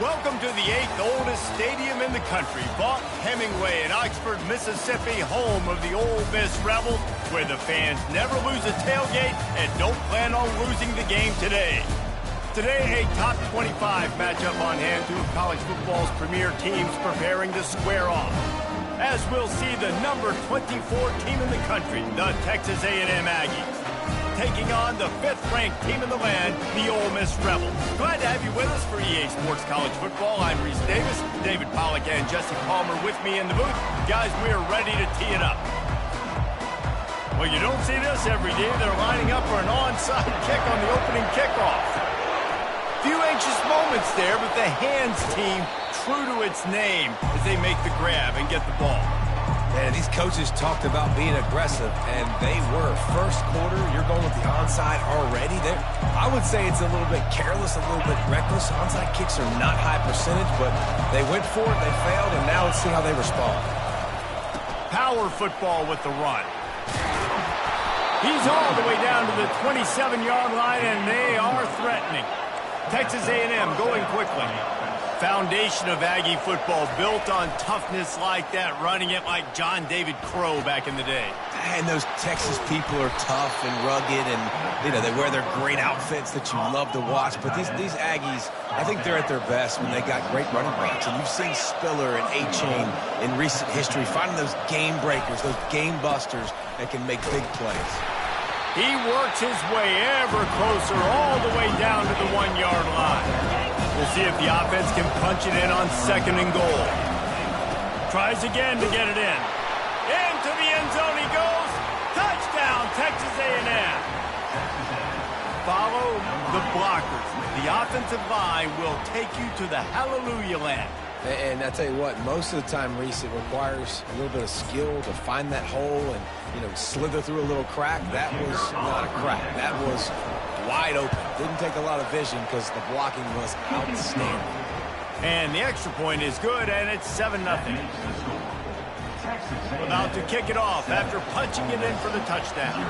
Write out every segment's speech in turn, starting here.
Welcome to the 8th oldest stadium in the country, Vaught Hemingway in Oxford, Mississippi, home of the Ole Miss Rebels, where the fans never lose a tailgate and don't plan on losing the game today. Today, a top 25 matchup on hand, two of college football's premier teams preparing to square off. As we'll see the number 24 team in the country, the Texas A&M Aggies, taking on the 5th-ranked team in the land, the Ole Miss Rebels. Glad to have you with us for EA Sports College Football. I'm Reese Davis, David Pollack and Jesse Palmer with me in the booth. Guys, we're ready to tee it up. Well, you don't see this every day. They're lining up for an onside kick on the opening kickoff. Few anxious moments there, but the hands team true to its name as they make the grab and get the ball. And these coaches talked about being aggressive, and they were. First quarter, you're going with the onside already. I would say it's a little bit careless, a little bit reckless. Onside kicks are not high percentage, but they went for it, they failed, and now let's see how they respond. Power football with the run. He's all the way down to the 27-yard line, and they are threatening. Texas A&M going quickly. Foundation of Aggie football built on toughness like that, running it like John David Crow back in the day. And those Texas people are tough and rugged, and they wear their great outfits that you love to watch. But these Aggies, I think they're at their best when they got great running backs. And you've seen Spiller and A-Chain in recent history finding those game breakers, those game busters that can make big plays. He works his way ever closer all the way down to the 1-yard line. We'll see if the offense can punch it in on 2nd and goal. Tries again to get it in. Into the end zone he goes. Touchdown, Texas A&M. Follow the blockers. The offensive line will take you to the hallelujah land. And I tell you what, most of the time, Reese, it requires a little bit of skill to find that hole and, slither through a little crack. That was not a crack. That was wide open. Didn't take a lot of vision because the blocking was outstanding. And the extra point is good, and it's 7-0. About to kick it off after punching it in for the touchdown.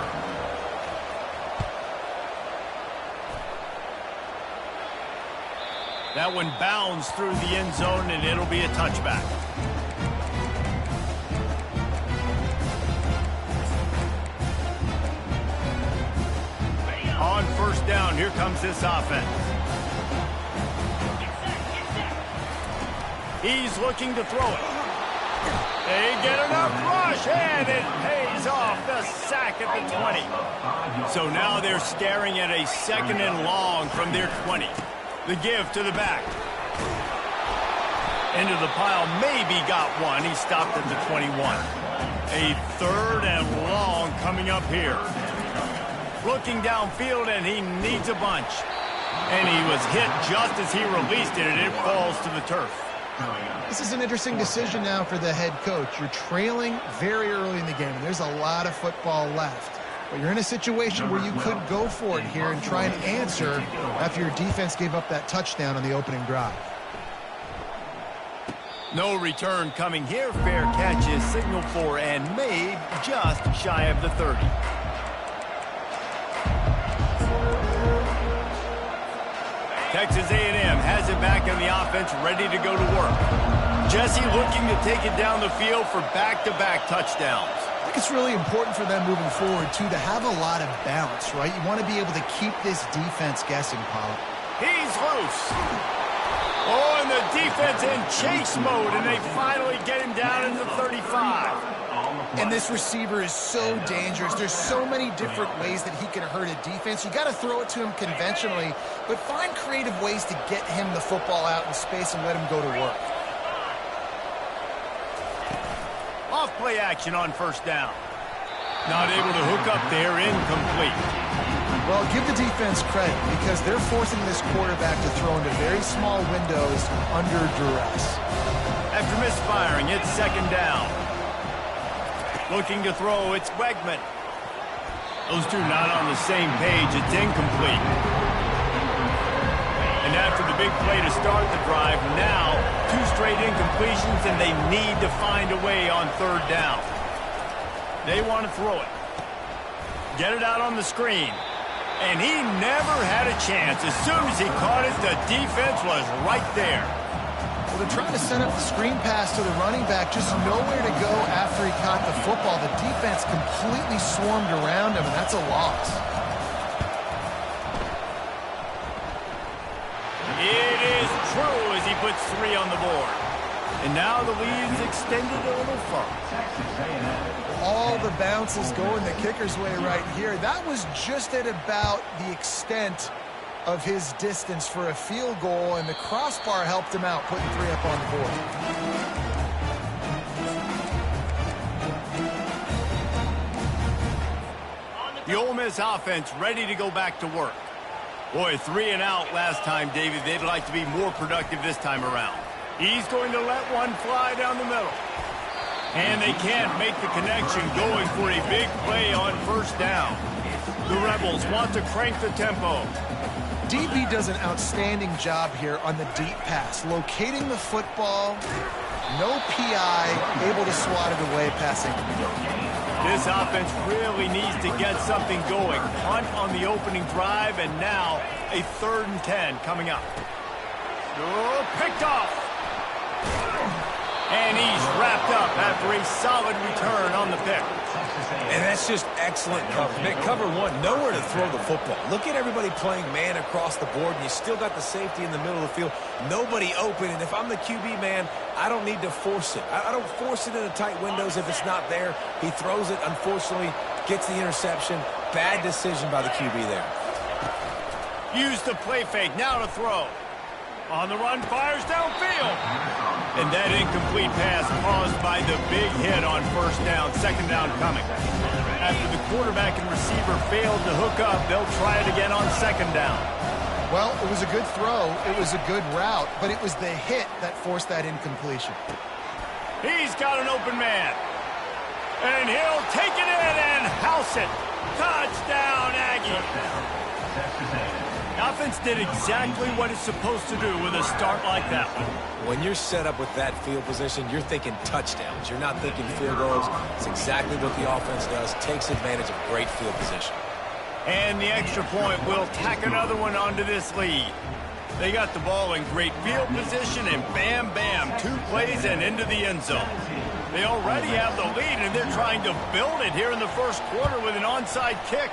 That one bounds through the end zone, and it'll be a touchback. On 1st down, here comes this offense. He's looking to throw it. They get enough rush, and it pays off the sack at the 20. So now they're staring at a 2nd and long from their 20. The give to the back. Into the pile, maybe got one. He stopped at the 21. A 3rd and long coming up here. Looking downfield, and he needs a bunch. And he was hit just as he released it, and it falls to the turf. This is an interesting decision now for the head coach. You're trailing very early in the game, and there's a lot of football left. But you're in a situation where you could go for it here and try and answer after your defense gave up that touchdown on the opening drive. No return coming here. Fair catch is signaled for and made just shy of the 30. Texas A&M has it back in the offense, ready to go to work. Jesse looking to take it down the field for back-to-back touchdowns. I think it's really important for them moving forward, too, to have a lot of balance, right? You want to be able to keep this defense guessing, Pollard. He's loose. Oh, and the defense in chase mode, and they finally get him down into the 35. And this receiver is so dangerous. There's so many different ways that he can hurt a defense. You got to throw it to him conventionally, but find creative ways to get him the football out in space and let him go to work. Off play action on 1st down. Not able to hook up there, incomplete. Well, give the defense credit because they're forcing this quarterback to throw into very small windows under duress. After misfiring, it's 2nd down. Looking to throw, it's Wegman. Those two not on the same page. It's incomplete. And after the big play to start the drive, now 2 straight incompletions, and they need to find a way on 3rd down. They want to throw it. Get it out on the screen. And he never had a chance. As soon as he caught it, the defense was right there. Well, they're trying to set up the screen pass to the running back, just nowhere to go after he caught the football. The defense completely swarmed around him, and that's a loss. It is true as he puts 3 on the board. And now the lead's extended a little further. All the bounces going the kicker's way right here. That was just at about the extent of his distance for a field goal, and the crossbar helped him out, putting 3 up on the board. The Ole Miss offense ready to go back to work. Boy, 3 and out last time, David. They'd like to be more productive this time around. He's going to let one fly down the middle. And they can't make the connection, going for a big play on first down. The Rebels want to crank the tempo. DB does an outstanding job here on the deep pass, locating the football, no PI, able to swat it away, passing. This offense really needs to get something going. Punt on the opening drive, and now a 3rd and 10 coming up. Oh, picked off. And he's wrapped up after a solid return on the pick. And that's just excellent coverage. Cover 1, nowhere to throw the football. Look at everybody playing man across the board, and you still got the safety in the middle of the field. Nobody open, and if I'm the QB man, I don't need to force it. I don't force it into tight windows if it's not there. He throws it, unfortunately, gets the interception. Bad decision by the QB there. Use the play fake, now to throw. On the run, fires downfield. And that incomplete pass caused by the big hit on first down, 2nd down coming. After the quarterback and receiver failed to hook up, they'll try it again on 2nd down. Well, it was a good throw, it was a good route, but it was the hit that forced that incompletion. He's got an open man. And he'll take it in and house it. Touchdown, Aggie. The offense did exactly what it's supposed to do with a start like that one. When you're set up with that field position, you're thinking touchdowns. You're not thinking field goals. It's exactly what the offense does. Takes advantage of great field position. And the extra point will tack another one onto this lead. They got the ball in great field position, and bam, bam, 2 plays and into the end zone. They already have the lead, and they're trying to build it here in the first quarter with an onside kick.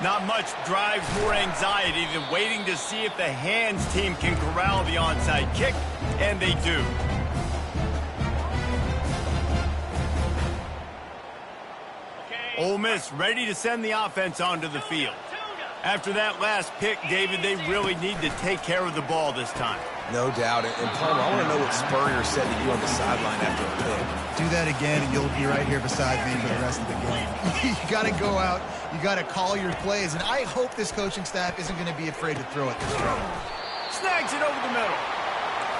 Not much drives more anxiety than waiting to see if the hands team can corral the onside kick, and they do. Ole Miss ready to send the offense onto the field. After that last pick, David, they really need to take care of the ball this time. No doubt. And Palmer, I want to know what Spurrier said to you on the sideline after a pick. Do that again, and you'll be right here beside me for the rest of the game. You got to go out. You got to call your plays, and I hope this coaching staff isn't going to be afraid to throw it this way. Snags it over the middle.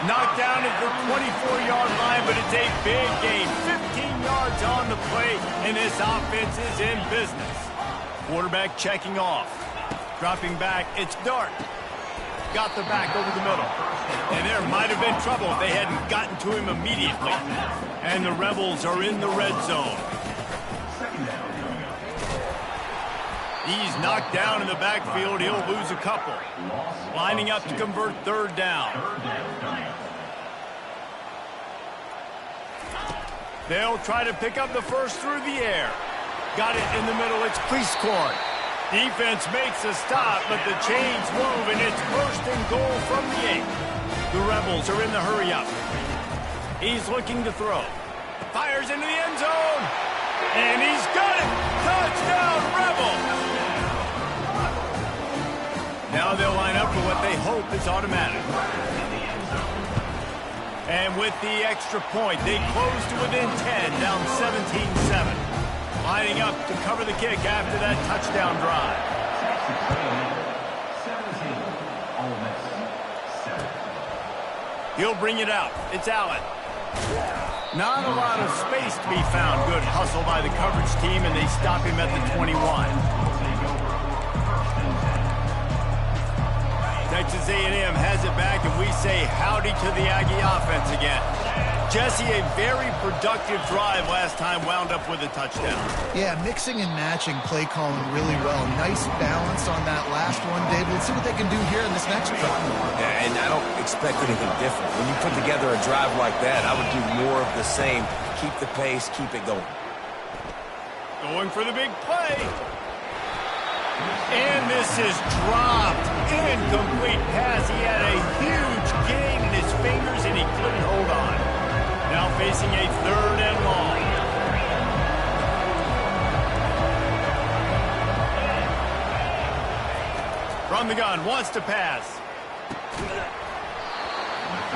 Knocked down at the 24-yard line, but it's a big gain. 15 yards on the play, and this offense is in business. Quarterback checking off. Dropping back, it's Dart. Got the back over the middle. And there might have been trouble if they hadn't gotten to him immediately. And the Rebels are in the red zone. He's knocked down in the backfield. He'll lose a couple. Lining up to convert 3rd down. They'll try to pick up the first through the air. Got it in the middle. It's Priestcorn. Defense makes a stop, but the chains move, and it's 1st and goal from the 8. The Rebels are in the hurry-up. He's looking to throw. Fires into the end zone. And he's got it. Touchdown, Rebels. Now they'll line up for what they hope is automatic. And with the extra point, they close to within 10, down 17-7. Lining up to cover the kick after that touchdown drive. He'll bring it out. It's Allen. Not a lot of space to be found. Good hustle by the coverage team, and they stop him at the 21. Texas A&M has it back, and we say howdy to the Aggie offense again. Jesse, a very productive drive last time wound up with a touchdown. Yeah, mixing and matching play calling really well. Nice balance on that last one, David. Let's see what they can do here in this next drive. Yeah, and I don't expect anything different. When you put together a drive like that, I would do more of the same. Keep the pace, keep it going. Going for the big play. And this is dropped. Incomplete pass. He had a huge gain in his fingers, and he couldn't hold on. Now facing a 3rd and long. From the gun, wants to pass.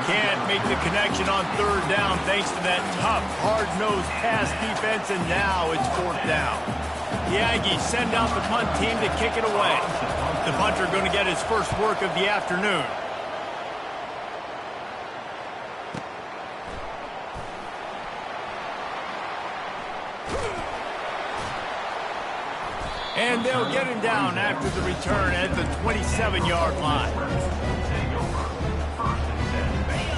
Can't make the connection on 3rd down thanks to that tough, hard-nosed pass defense, and now it's 4th down. The Aggies send out the punt team to kick it away. The punter going to get his first work of the afternoon. And they'll get him down after the return at the 27-yard line.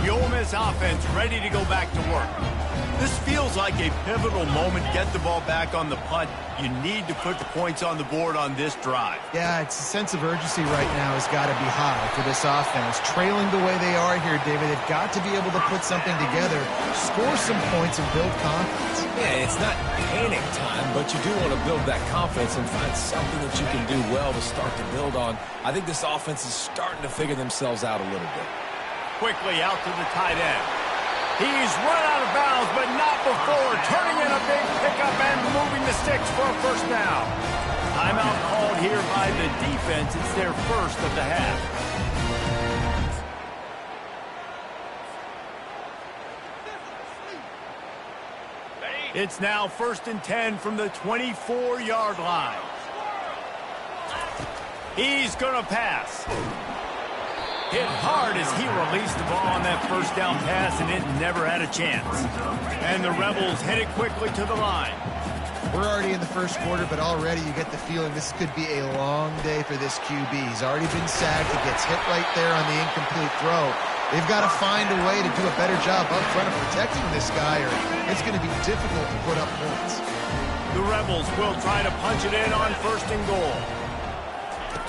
The Ole Miss offense ready to go back to work. This feels like a pivotal moment. Get the ball back on the punt. You need to put the points on the board on this drive. Yeah, it's a sense of urgency right now has got to be high for this offense. Trailing the way they are here, David, they've got to be able to put something together, score some points, and build confidence. Yeah, it's not panic time, but you do want to build that confidence and find something that you can do well to start to build on. I think this offense is starting to figure themselves out a little bit. Quickly out to the tight end. He's run out of bounds, but not before turning in a big pickup and moving the sticks for a 1st down. Timeout called here by the defense. It's their first of the half. It's now 1st and 10 from the 24-yard line. He's going to pass. Hit hard as he released the ball on that 1st down pass, and it never had a chance. And the Rebels headed quickly to the line. We're already in the 1st quarter, but already you get the feeling this could be a long day for this QB. He's already been sacked. He gets hit right there on the incomplete throw. They've got to find a way to do a better job up front of protecting this guy, or it's going to be difficult to put up points. The Rebels will try to punch it in on 1st and goal.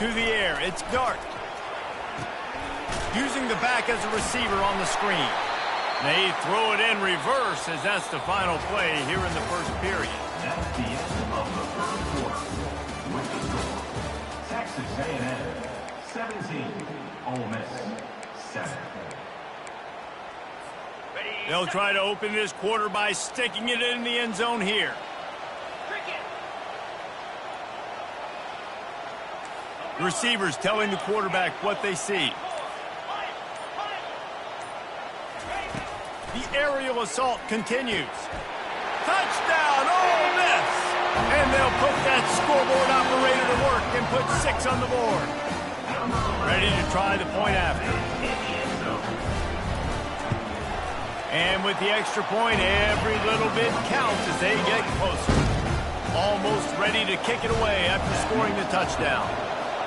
To the air, it's Dart. Using the back as a receiver on the screen. They throw it in reverse as that's the final play here in the 1st period. That's the end of the 1st quarter. With the score, Texas A&M 17, Ole Miss 7. They'll try to open this quarter by sticking it in the end zone here. Receivers telling the quarterback what they see. The aerial assault continues. Touchdown, Ole Miss! And they'll put that scoreboard operator to work and put 6 on the board. Ready to try the point after. And with the extra point, every little bit counts as they get closer. Almost ready to kick it away after scoring the touchdown.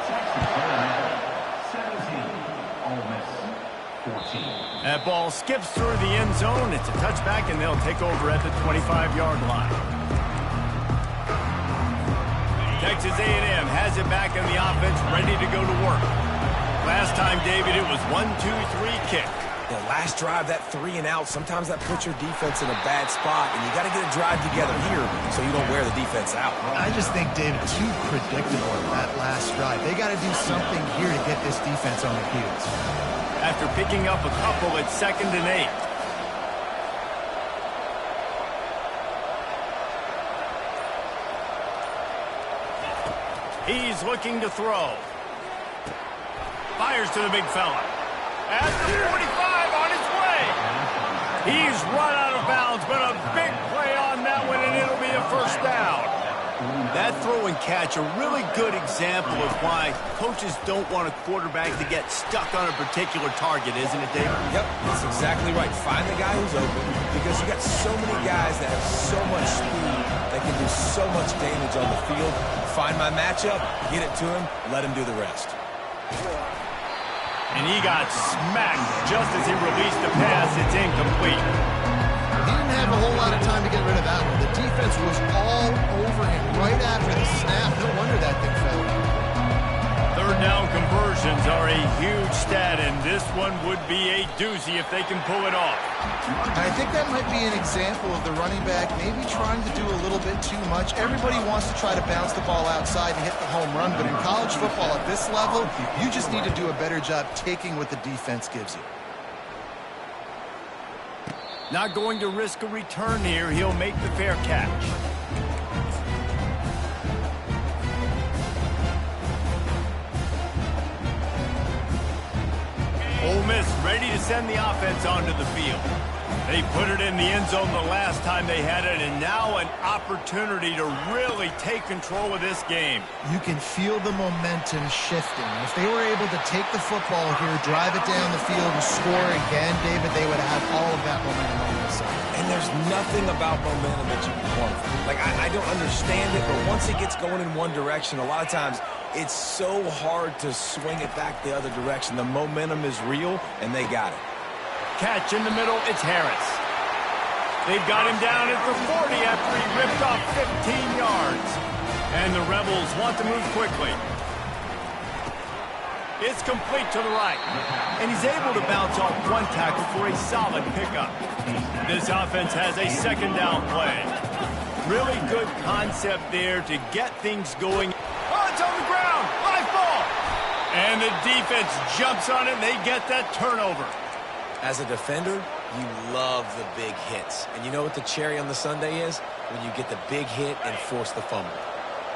Texas A&M 17, Ole Miss 14. That ball skips through the end zone. It's a touchback, and they'll take over at the 25-yard line. Texas A&M has it back in the offense, ready to go to work. Last time, David, it was 1-2-3 kick. The last drive, that 3 and out, sometimes that puts your defense in a bad spot, and you got to get a drive together here so you don't wear the defense out. I just think, David, too predictable on that last drive. They got to do something here to get this defense on their heels. After picking up a couple at 2nd and 8. He's looking to throw. Fires to the big fella. At the 45 on his way. He's run out of bounds, but a big play on that one, and it'll be a 1st down. That throw and catch, a really good example of why coaches don't want a quarterback to get stuck on a particular target, isn't it, David? Yep, that's exactly right. Find the guy who's open, because you got so many guys that have so much speed that can do so much damage on the field. Find my matchup, get it to him, let him do the rest. And he got smacked just as he released the pass. It's incomplete. He didn't have a whole lot of time to get rid of that one. The defense was all over him right after the snap. No wonder that thing fell. Third down conversions are a huge stat, and this one would be a doozy if they can pull it off. I think that might be an example of the running back maybe trying to do a little bit too much. Everybody wants to try to bounce the ball outside and hit the home run, but in college football at this level, you just need to do a better job taking what the defense gives you. Not going to risk a return here. He'll make the fair catch. Ole Miss ready to send the offense onto the field. They put it in the end zone the last time they had it, and now an opportunity to really take control of this game. You can feel the momentum shifting. If they were able to take the football here, drive it down the field, and score again, David, they would have all of that momentum on their side. And there's nothing about momentum that you can quantify. Like, I don't understand it, but once it gets going in one direction, a lot of times it's so hard to swing it back the other direction. The momentum is real, and they got it. Catch in the middle, it's Harris. They've got him down at the 40 after he ripped off 15 yards. And the Rebels want to move quickly. It's complete to the right. And he's able to bounce off one tackle for a solid pickup. This offense has a second down play. Really good concept there to get things going. Oh, it's on the ground. Live ball. And the defense jumps on it, and they get that turnover. As a defender, you love the big hits. And you know what the cherry on the sundae is? When you get the big hit and force the fumble.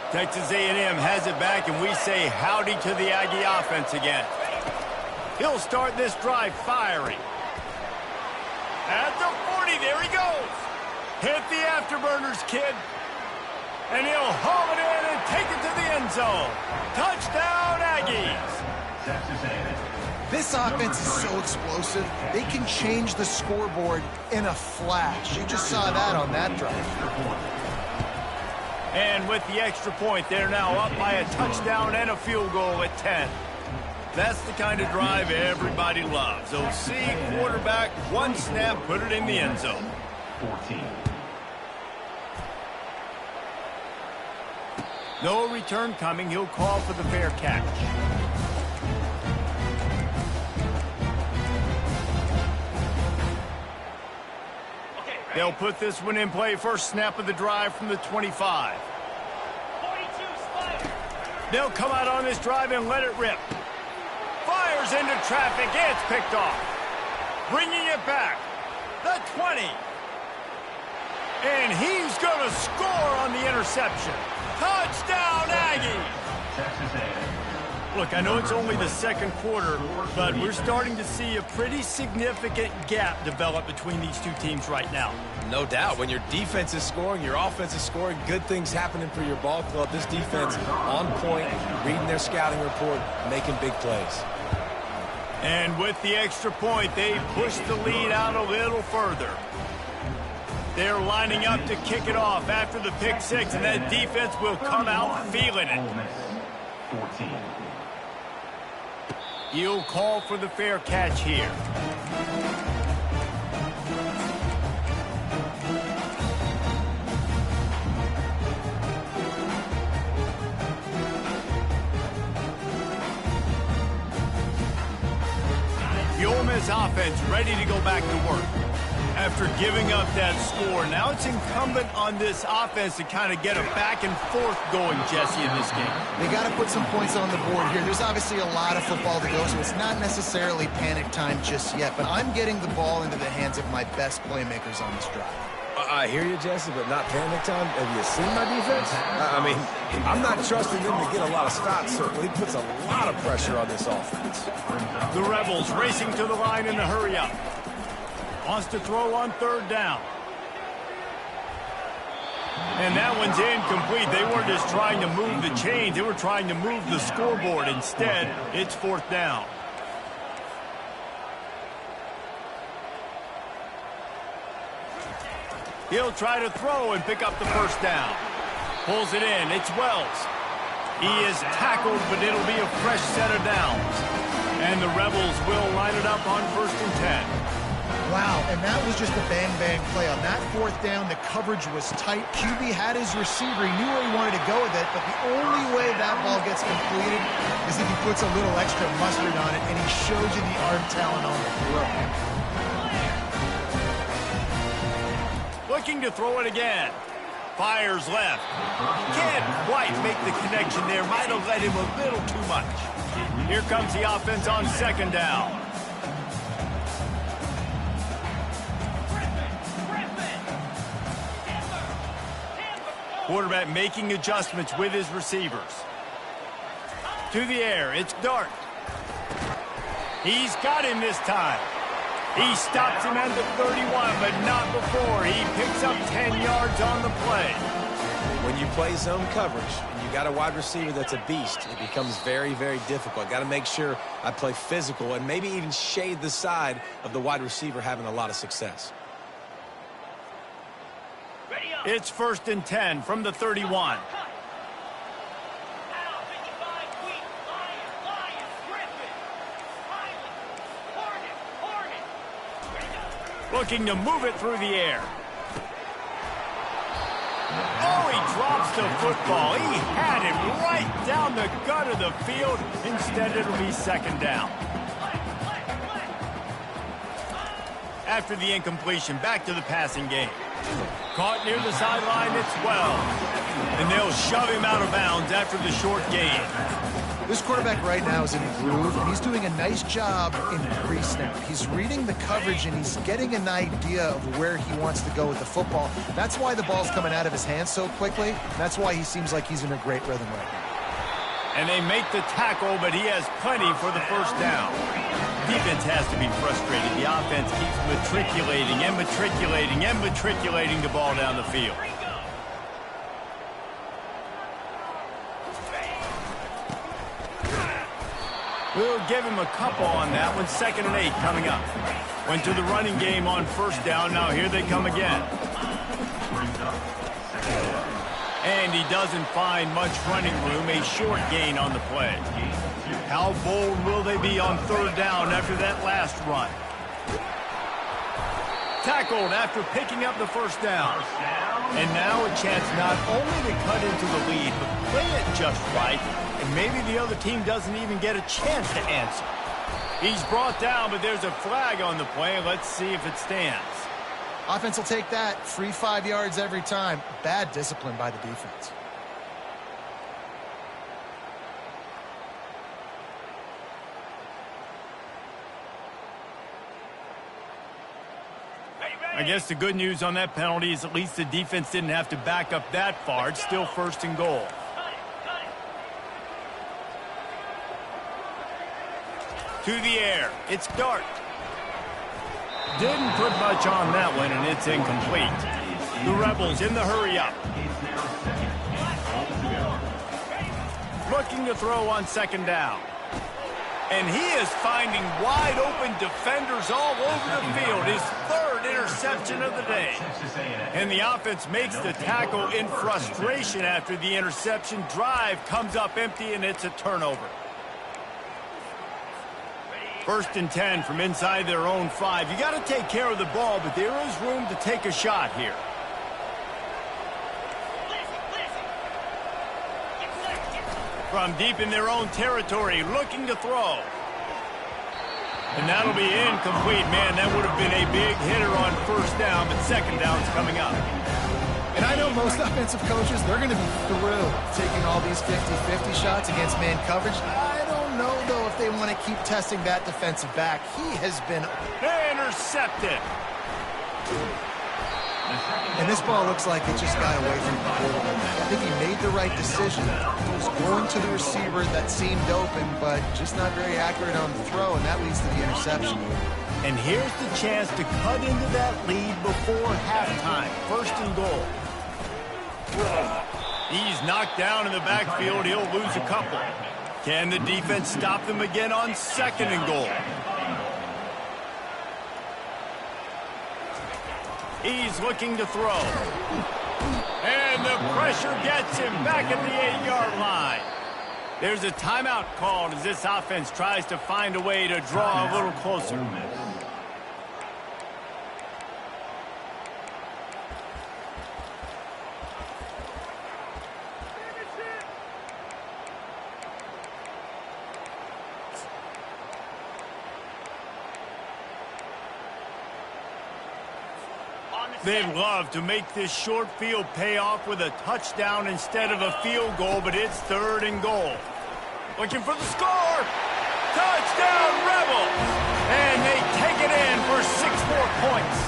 Texas A&M has it back, and we say howdy to the Aggie offense again. He'll start this drive firing. At the 40, there he goes. Hit the afterburners, kid. And he'll haul it in and take it to the end zone. Touchdown, Aggies. Texas A&M. This offense is so explosive, they can change the scoreboard in a flash. You just saw that on that drive. And with the extra point, they're now up by a touchdown and a field goal at 10. That's the kind of drive everybody loves. OC, quarterback, one snap, put it in the end zone. 14. No return coming. He'll call for the fair catch. They'll put this one in play. First snap of the drive from the 25. They'll come out on this drive and let it rip. Fires into traffic. It's picked off. Bringing it back. The 20. And he's going to score on the interception. Touchdown, Aggies! Texas A&M. Look, I know it's only the second quarter, but we're starting to see a pretty significant gap develop between these two teams right now. No doubt. When your defense is scoring, your offense is scoring, good things happening for your ball club. This defense on point, reading their scouting report, making big plays. And with the extra point, they push the lead out a little further. They're lining up to kick it off after the pick six, and that defense will come out feeling it. Ole Miss, 14. He'll call for the fair catch here. The Ole Miss offense ready to go back to work. After giving up that score, now it's incumbent on this offense to kind of get a back and forth going, Jesse, in this game. They got to put some points on the board here. There's obviously a lot of football to go, so it's not necessarily panic time just yet, but I'm getting the ball into the hands of my best playmakers on this drive. I hear you, Jesse, but not panic time. Have you seen my defense? I mean, I'm not trusting them to get a lot of stops, so he puts a lot of pressure on this offense. The Rebels racing to the line in the hurry up. Wants to throw on third down. And that one's incomplete. They weren't just trying to move the chains. They were trying to move the scoreboard. Instead, it's fourth down. He'll try to throw and pick up the first down. Pulls it in. It's Wells. He is tackled, but it'll be a fresh set of downs. And the Rebels will line it up on 1st and 10. Wow, and that was just a bang-bang play. On that fourth down, the coverage was tight. QB had his receiver. He knew where he wanted to go with it, but the only way that ball gets completed is if he puts a little extra mustard on it, and he shows you the arm talent on the throw. Looking to throw it again. Fires left. Can't quite make the connection there. Might have let him a little too much. Here comes the offense on second down. Quarterback making adjustments with his receivers. To the air, it's Dart. He's got him this time. He stops him at the 31, but not before. He picks up 10 yards on the play. When you play zone coverage and you got a wide receiver that's a beast, it becomes very, very difficult. Got to make sure I play physical and maybe even shade the side of the wide receiver having a lot of success. It's 1st and 10 from the 31. Looking to move it through the air. Oh, he drops the football. He had it right down the gut of the field. Instead, it'll be second down. After the incompletion, back to the passing game. Caught near the sideline, it's 12. And they'll shove him out of bounds after the short gain. This quarterback right now is in a groove, and he's doing a nice job in pre-snap. He's reading the coverage, and he's getting an idea of where he wants to go with the football. That's why the ball's coming out of his hands so quickly. That's why he seems like he's in a great rhythm right now. And they make the tackle, but he has plenty for the first down. Defense has to be frustrated. The offense keeps matriculating and matriculating and matriculating the ball down the field. We'll give him a couple on that one. 2nd and 8 coming up. Went to the running game on first down. Now here they come again. And he doesn't find much running room. A short gain on the play. How bold will they be on 3rd down after that last run? Tackled after picking up the first down. And now a chance not only to cut into the lead, but play it just right. And maybe the other team doesn't even get a chance to answer. He's brought down, but there's a flag on the play. Let's see if it stands. Offense will take that. Free 5 yards every time. Bad discipline by the defense. I guess the good news on that penalty is at least the defense didn't have to back up that far. It's still 1st and goal. To the air, it's Dart. Didn't put much on that one, and it's incomplete. The Rebels in the hurry-up. Looking to throw on 2nd down. And he is finding wide-open defenders all over the field. His 3rd interception of the day. And the offense makes the tackle in frustration after the interception. Drive comes up empty, and it's a turnover. 1st and 10 from inside their own 5. You got to take care of the ball, but there is room to take a shot here. From deep in their own territory, looking to throw. And that'll be incomplete. Man, that would have been a big hitter on 1st down, but 2nd down's coming up. And I know most offensive coaches, they're going to be thrilled taking all these 50-50 shots against man coverage. I don't know, though, if they want to keep testing that defensive back. He has been intercepted. And this ball looks like it just got away from the quarterback. I think he made the right decision. He was going to the receiver that seemed open, but just not very accurate on the throw, and that leads to the interception. And here's the chance to cut into that lead before halftime. 1st and goal. He's knocked down in the backfield. He'll lose a couple. Can the defense stop them again on 2nd and goal? He's looking to throw. And the pressure gets him back at the 8-yard line. There's a timeout called as this offense tries to find a way to draw a little closer. They'd love to make this short field pay off with a touchdown instead of a field goal, but it's 3rd and goal. Looking for the score. Touchdown, Rebels! And they take it in for 6 more points.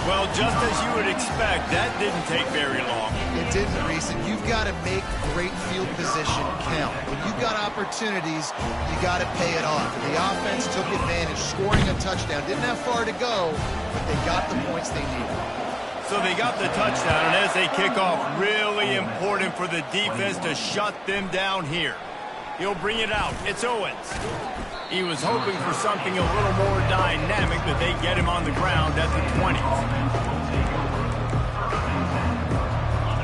Well, just as you would expect, that didn't take very long. It didn't, Reese, and you've got to make great field position count. When you've got opportunities, you got to pay it off. And the offense took advantage, scoring a touchdown. Didn't have far to go, but they got the points they needed. So they got the touchdown, and as they kick off, really important for the defense to shut them down here. He'll bring it out. It's Owens. He was hoping for something a little more dynamic, but they get him on the ground at the 20.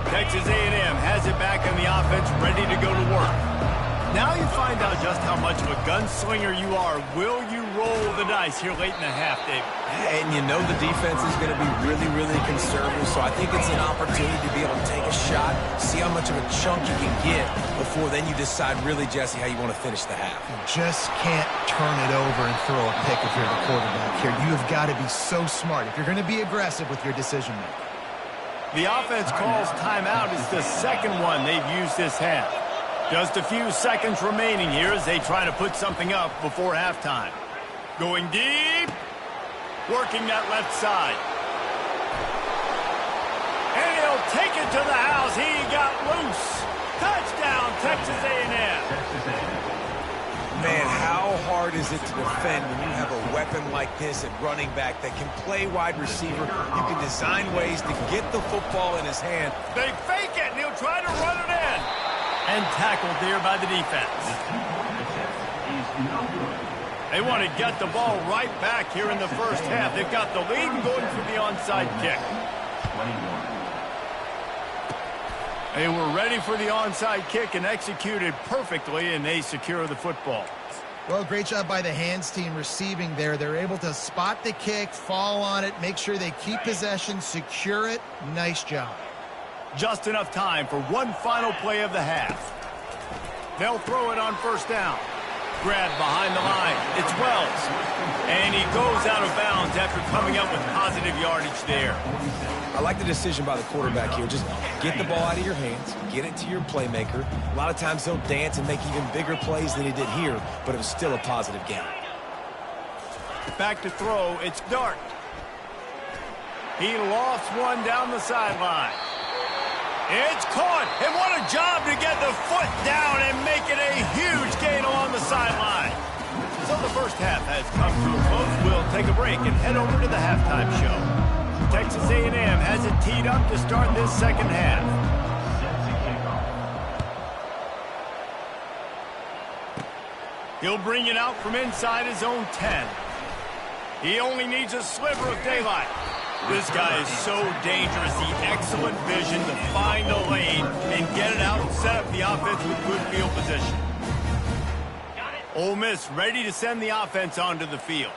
Texas A&M has it back in the offense, ready to go to work. Now you find out just how much of a gunslinger you are. Will you roll the dice here late in the half, David? And you know the defense is going to be really, really conservative, so I think it's an opportunity to be able to take a shot, see how much of a chunk you can get before then you decide really, Jesse, how you want to finish the half. You just can't turn it over and throw a pick if you're the quarterback here. You have got to be so smart if you're going to be aggressive with your decision-making. The offense calls timeout. It's the second one they've used this half. Just a few seconds remaining here as they try to put something up before halftime. Going deep. Working that left side. And he'll take it to the house. He got loose. Touchdown, Texas A&M. Man, how hard is it to defend when you have a weapon like this at running back that can play wide receiver? You can design ways to get the football in his hand. They fake it, and he'll try to run it in. And tackled there by the defense. They want to get the ball right back here in the first half. They've got the lead and going for the onside kick. They were ready for the onside kick and executed perfectly, and they secure the football. Well, great job by the hands team receiving there. They're able to spot the kick, fall on it, make sure they keep possession, secure it. Nice job. Just enough time for one final play of the half. They'll throw it on first down. Grab behind the line. It's Wells. And he goes out of bounds after coming up with positive yardage there. I like the decision by the quarterback here. Just get the ball out of your hands, get it to your playmaker. A lot of times he'll dance and make even bigger plays than he did here, but it was still a positive game. Back to throw. It's Dart. He lost one down the sideline. It's caught, and what a job to get the foot down and make it a huge gain along the sideline. So the first half has come to a close. We'll take a break and head over to the halftime show. Texas A&M has it teed up to start this second half. He'll bring it out from inside his own 10. He only needs a sliver of daylight. This guy is so dangerous. The excellent vision to find a lane and get it out and set up the offense with good field position. Ole Miss ready to send the offense onto the field.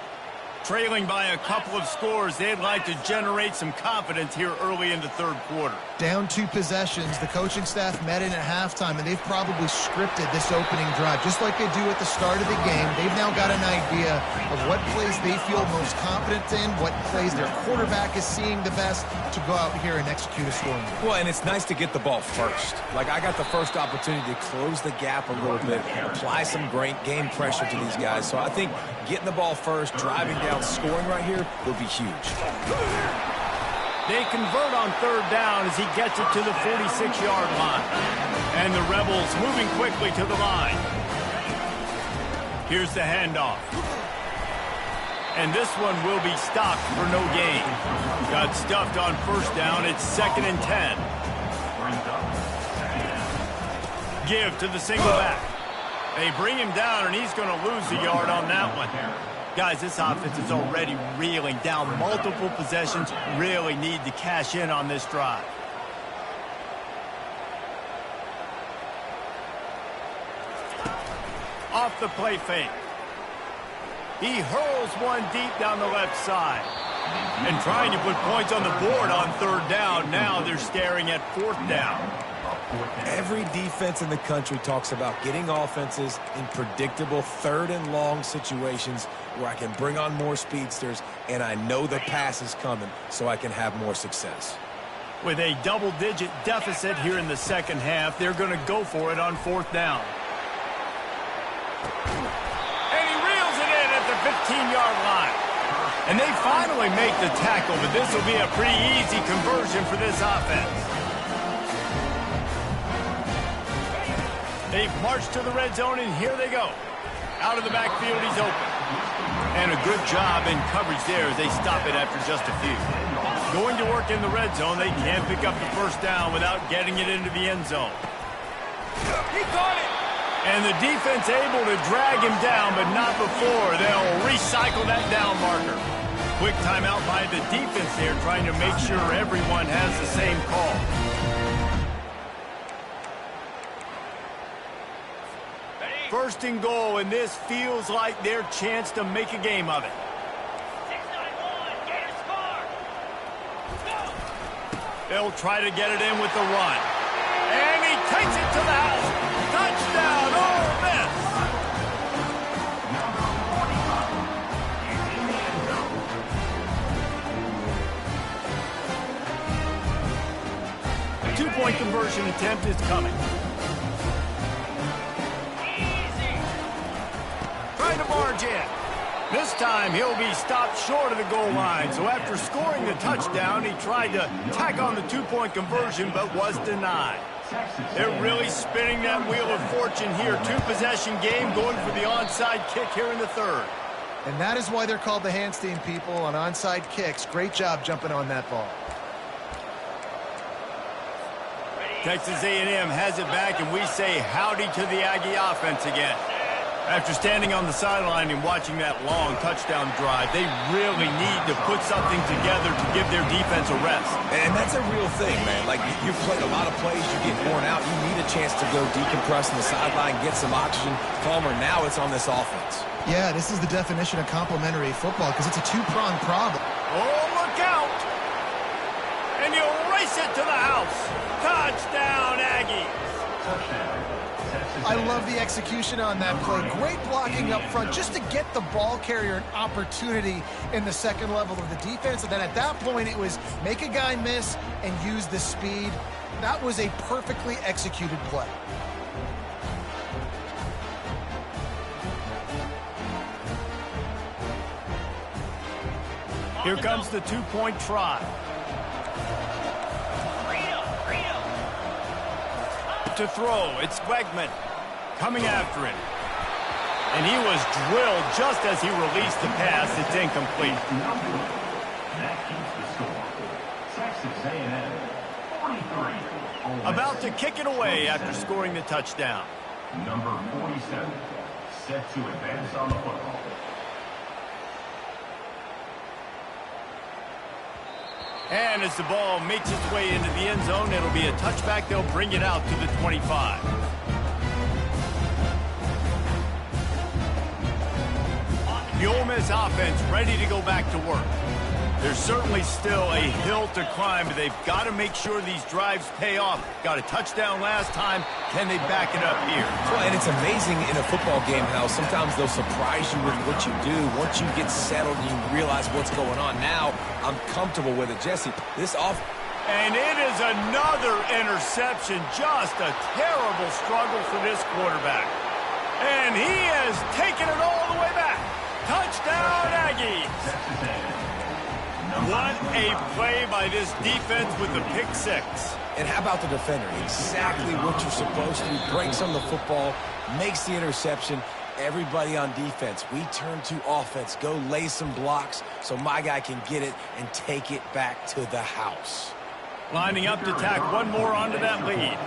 Trailing by a couple of scores, they'd like to generate some confidence here early in the third quarter. Down 2 possessions, the coaching staff met in at halftime, and they've probably scripted this opening drive. Just like they do at the start of the game, they've now got an idea of what plays they feel most confident in, what plays their quarterback is seeing the best to go out here and execute a scoring drive. Well, and it's nice to get the ball first. Like, I got the first opportunity to close the gap a little bit, apply some great game pressure to these guys. So I think getting the ball first, driving down, scoring right here will be huge. They convert on third down as he gets it to the 46-yard line. And the Rebels moving quickly to the line. Here's the handoff. And this one will be stopped for no gain. Got stuffed on first down. It's 2nd and 10. Give to the single back. They bring him down, and he's going to lose a yard on that one. Guys, this offense is already reeling down multiple possessions. Really need to cash in on this drive. Off the play fake. He hurls one deep down the left side. And trying to put points on the board on third down. Now they're staring at 4th down. Every defense in the country talks about getting offenses in predictable third and long situations where I can bring on more speedsters and I know the pass is coming so I can have more success. With a double-digit deficit here in the second half, they're going to go for it on fourth down. And he reels it in at the 15-yard line. And they finally make the tackle, but this will be a pretty easy conversion for this offense. They've marched to the red zone, and here they go. Out of the backfield, he's open. And a good job in coverage there as they stop it after just a few. Going to work in the red zone, they can't pick up the first down without getting it into the end zone. He caught it! And the defense able to drag him down, but not before. They'll recycle that down marker. Quick timeout by the defense there, trying to make sure everyone has the same call. First and goal, and this feels like their chance to make a game of it. 6-9-1, Gators score! Go! They'll try to get it in with the run. And he takes it to the house. Touchdown, Ole Miss! A two-point conversion attempt is coming. Trying to barge in. This time he'll be stopped short of the goal line. So after scoring the touchdown, he tried to tack on the two-point conversion but was denied. They're really spinning that wheel of fortune here. Two-possession game going for the onside kick here in the third. And that is why they're called the Handstein people on onside kicks. Great job jumping on that ball. Texas A&M has it back, and we say howdy to the Aggie offense again. After standing on the sideline and watching that long touchdown drive, they really need to put something together to give their defense a rest. And that's a real thing, man. Like, you've played a lot of plays, you get worn out, you need a chance to go decompress on the sideline, get some oxygen. Palmer, now it's on this offense. Yeah, this is the definition of complementary football because it's a two-pronged problem. Oh, look out! And you race it to the house. Touchdown, Aggies! I love the execution on that play. Great blocking up front just to get the ball carrier an opportunity in the second level of the defense. And then at that point, it was make a guy miss and use the speed. That was a perfectly executed play. Here comes the two-point try. To throw, it's Wegman coming after him. And he was drilled just as he released the pass. It's incomplete. That keeps the score. Texas A&M 43. About to kick it away after scoring the touchdown. Number 47, set to advance on the football. And as the ball makes its way into the end zone, it'll be a touchback. They'll bring it out to the 25. The Ole Miss offense ready to go back to work. There's certainly still a hill to climb, but they've got to make sure these drives pay off. Got a touchdown last time. Can they back it up here? Well, and it's amazing in a football game how sometimes they'll surprise you with what you do. Once you get settled and you realize what's going on. Now, I'm comfortable with it. Jesse, this off. And it is another interception. Just a terrible struggle for this quarterback. And he has taken it all the way back. Touchdown, Aggies. What a play by this defense with the pick six. And how about the defender? Exactly what you're supposed to. Breaks on the football, makes the interception. Everybody on defense, we turn to offense. Go lay some blocks so my guy can get it and take it back to the house. Lining up to tack one more onto that lead.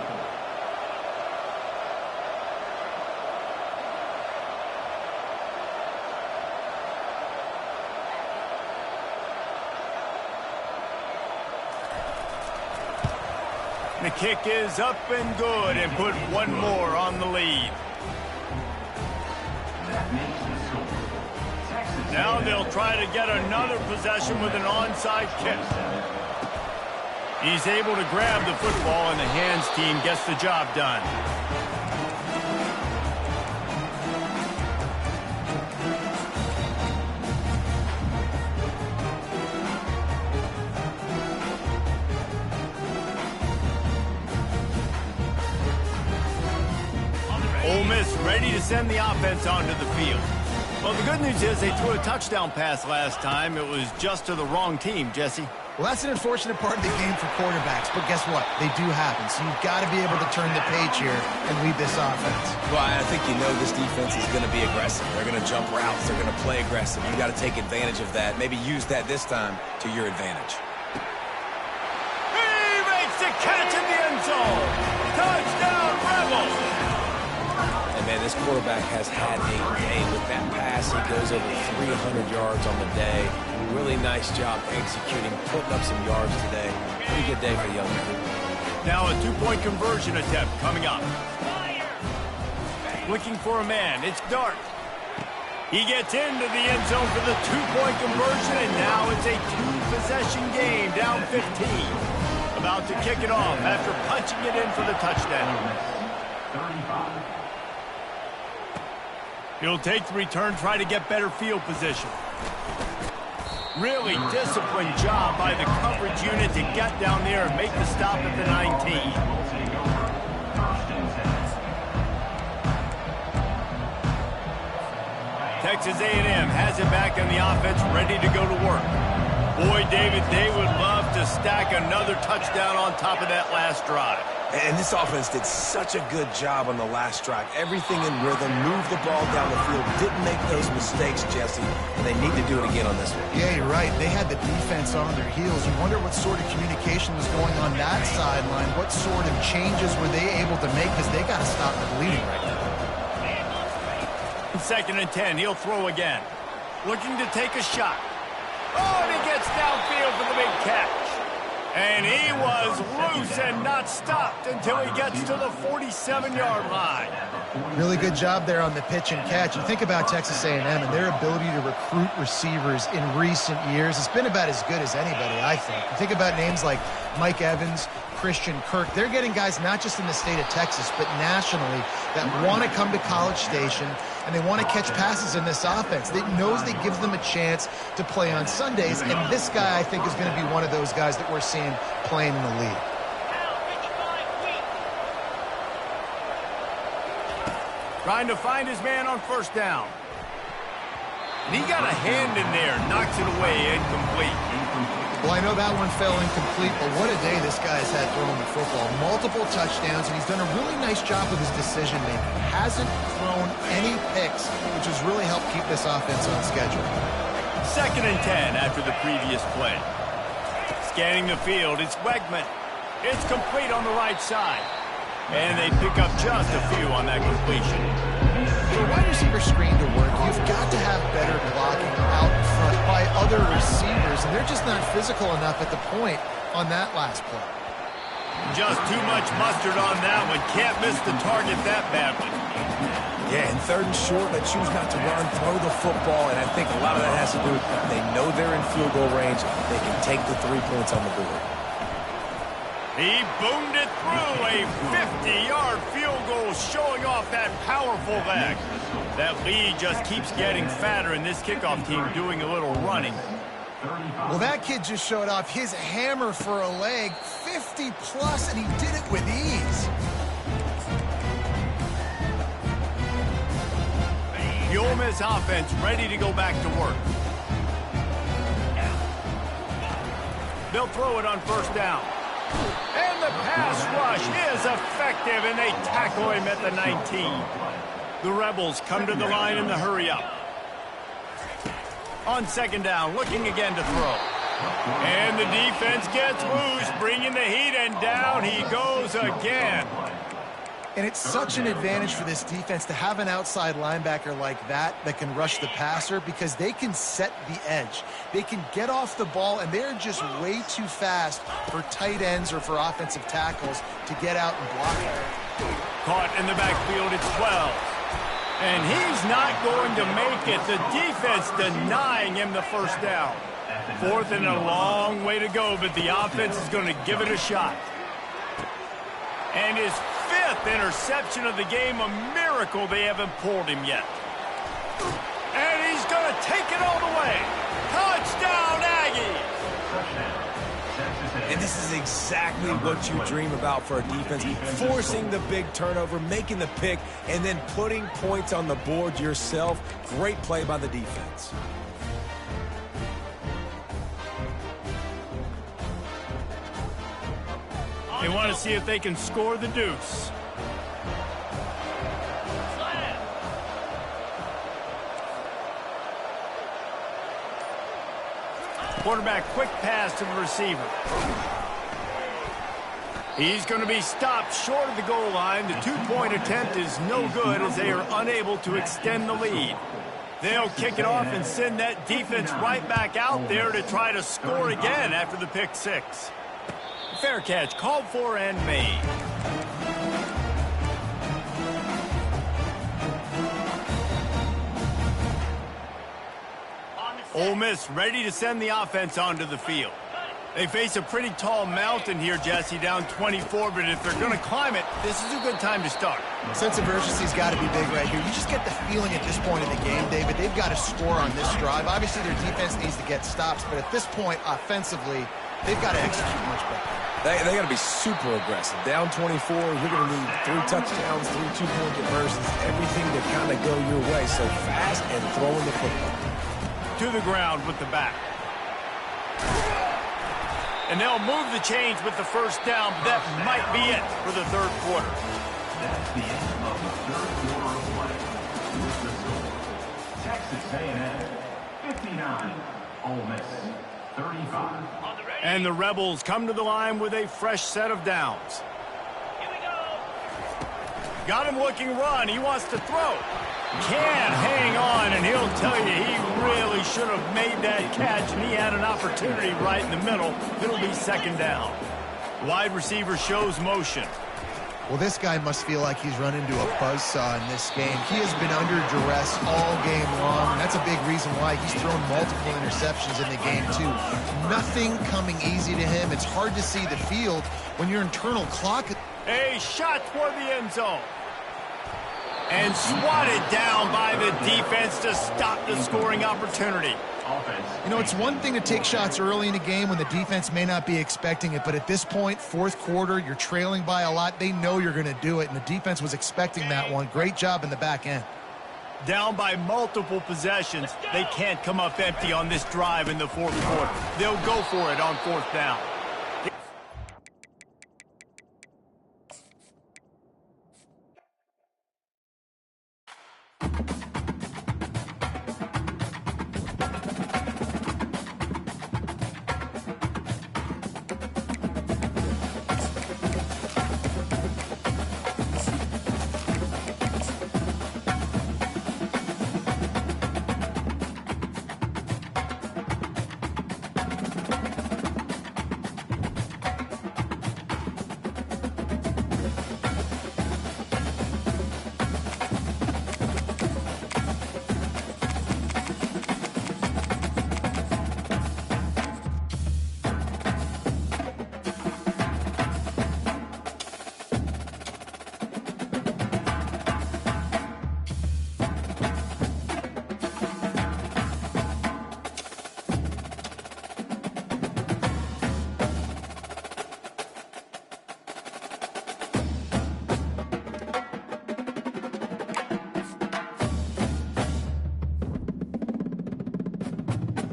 The kick is up and good and put one more on the lead. Now they'll try to get another possession with an onside kick. He's able to grab the football, and the hands team gets the job done. Ole Miss ready to send the offense onto the field. Well, the good news is they threw a touchdown pass last time. It was just to the wrong team, Jesse. Well, that's an unfortunate part of the game for quarterbacks, but guess what? They do happen, so you've got to be able to turn the page here and lead this offense. Well, I think you know this defense is going to be aggressive. They're going to jump routes. They're going to play aggressive. You got to take advantage of that. Maybe use that this time to your advantage. He makes the catch in the end zone. Touchdown, Rebels! And, man, this quarterback has had a day. With that pass, he goes over 300 yards on the day. Really nice job executing, putting up some yards today. Pretty good day for the young man. Now a two-point conversion attempt coming up. Looking for a man. It's Dart. He gets into the end zone for the two-point conversion, and now it's a two-possession game, down 15. About to kick it off after punching it in for the touchdown. 35. He'll take the return, try to get better field position. Really disciplined job by the coverage unit to get down there and make the stop at the 19. Texas A&M has it back on the offense, ready to go to work. Boy, David, they would love to stack another touchdown on top of that last drive. And this offense did such a good job on the last drive. Everything in rhythm, moved the ball down the field, didn't make those mistakes, Jesse, and they need to do it again on this one. Yeah, you're right. They had the defense on their heels. You wonder what sort of communication was going on that sideline. What sort of changes were they able to make, because they got to stop the bleeding right now. 2nd and 10, he'll throw again. Looking to take a shot. Oh, and he gets downfield for the big catch. And he was loose and not stopped until he gets to the 47-yard line. Really good job there on the pitch and catch. You think about Texas A&M and their ability to recruit receivers in recent years. It's been about as good as anybody, I think. You think about names like Mike Evans, Christian Kirk. They're getting guys not just in the state of Texas, but nationally that want to come to College Station and they want to catch passes in this offense. They knows that gives them a chance to play on Sundays, and this guy, I think, is going to be one of those guys that we're seeing playing in the league. Trying to find his man on first down. And he got a hand in there, knocks it away, incomplete. Well, I know that one fell incomplete, but what a day this guy's had throwing the football. Multiple touchdowns, and he's done a really nice job with his decision-making. Hasn't thrown any picks, which has really helped keep this offense on schedule. 2nd and 10 after the previous play. Scanning the field, it's Wegman. It's complete on the right side. And they pick up just a few on that completion. For a wide receiver screen to work, you've got to have better blocking out in front by other receivers, and they're just not physical enough at the point on that last play. Just too much mustard on that one. Can't miss the target that badly. Yeah, and 3rd and short, they choose not to run, throw the football, and I think a lot of that has to do with they know they're in field goal range. They can take the 3 points on the board. He boomed it through a 50-yard field goal, showing off that powerful leg. That lead just keeps getting fatter, and this kickoff team doing a little running. Well, that kid just showed off his hammer for a leg, 50-plus, and he did it with ease. The Ole Miss offense ready to go back to work. They'll throw it on first down. And the pass rush is effective, and they tackle him at the 19. The Rebels come to the line in the hurry-up. On 2nd down, looking again to throw. And the defense gets loose, bringing the heat, and down he goes again. And it's such an advantage for this defense to have an outside linebacker like that can rush the passer, because they can set the edge. They can get off the ball, and they're just way too fast for tight ends or for offensive tackles to get out and block it. Caught in the backfield, it's 12. And he's not going to make it. The defense denying him the first down. Fourth and a long way to go, but the offense is going to give it a shot. And his 5th interception of the game, a miracle they haven't pulled him yet. And he's going to take it all the way. Touchdown, Aggies! And this is exactly what you dream about for a defense. Forcing the big turnover, making the pick, and then putting points on the board yourself. Great play by the defense. They want to see if they can score the deuce. Quarterback, quick pass to the receiver. He's going to be stopped short of the goal line. The 2-point attempt is no good as they are unable to extend the lead. They'll kick it off and send that defense right back out there to try to score again after the pick 6. Fair catch, called for and made. Ole Miss ready to send the offense onto the field. They face a pretty tall mountain here, Jesse, down 24, but if they're going to climb it, this is a good time to start. Sense of urgency's got to be big right here. You just get the feeling at this point in the game, David, they've got to score on this drive. Obviously, their defense needs to get stops, but at this point, offensively, they've got to execute much better. They got to be super aggressive. Down 24, you're going to need 3 touchdowns, 3 2-point conversions, everything to kind of go your way. So fast and throwing the football. To the ground with the back. And they'll move the chains with the first down. That might be it for the 3rd quarter. That's the end of the 3rd quarter of play. With the score, Texas A&M 59, Ole Miss 35. And the Rebels come to the line with a fresh set of downs. Here we go. Got him looking run. He wants to throw. Can't hang on, and he'll tell you he really should have made that catch, and he had an opportunity right in the middle. It'll be 2nd down. Wide receiver shows motion. Well, this guy must feel like he's run into a buzzsaw in this game. He has been under duress all game long, and that's a big reason why he's thrown multiple interceptions in the game, too. Nothing coming easy to him. It's hard to see the field when your internal clock... A shot toward the end zone. And swatted down by the defense to stop the scoring opportunity. You know, it's one thing to take shots early in the game when the defense may not be expecting it, but at this point, 4th quarter, you're trailing by a lot. They know you're going to do it, and the defense was expecting that one. Great job in the back end. Down by multiple possessions, they can't come up empty on this drive in the 4th quarter. They'll go for it on 4th down.